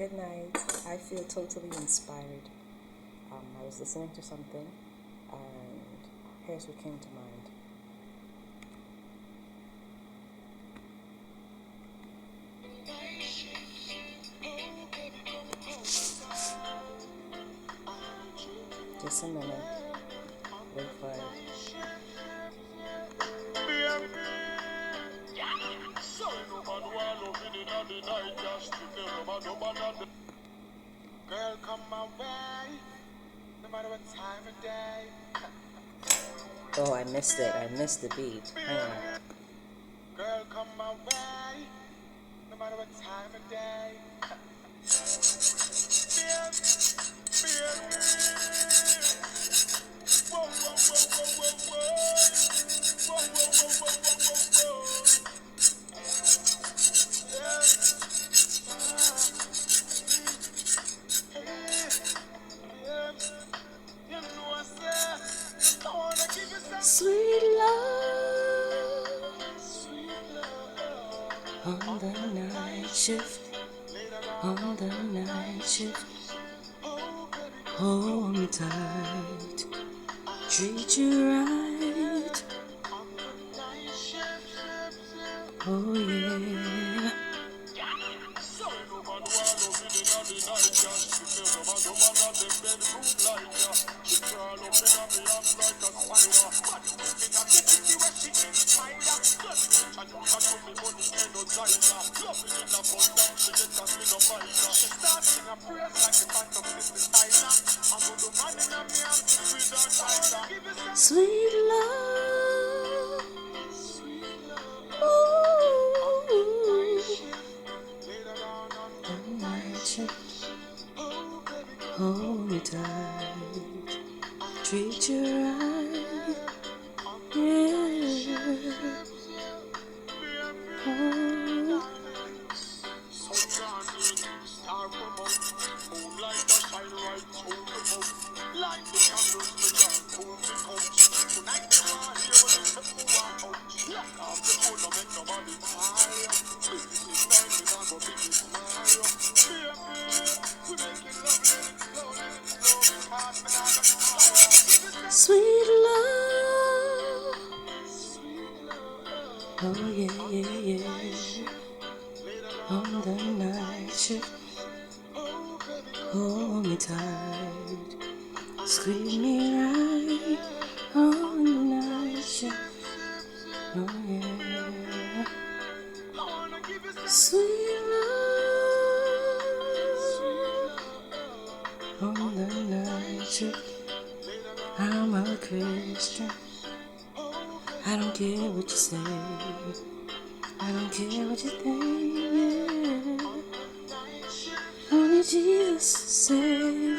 Good night. I feel totally inspired. I was listening to something, and here's what came to mind. Just a minute. Wait for it. Girl, come my way, no matter what time of day. Oh, I missed it. I missed the beat. Hang on. Girl, come my way, no matter what time of day. Whoa, whoa, whoa, whoa, whoa, whoa. Whoa, whoa, whoa, whoa, whoa, whoa, whoa. Sweet love on the night shift, on the night shift. Hold me tight, treat you right. Oh yeah. Sweet love, ooh, the night shift, hold me tight, treat you right, yeah. Oh. Sweet love, oh yeah, yeah, yeah. On the night shift, hold me tight, squeeze me right. On the night shift, oh yeah. Sweet love, on the night shift. I'm a Christian. I don't care what you say. I don't care what you think. Yeah. Only Jesus say.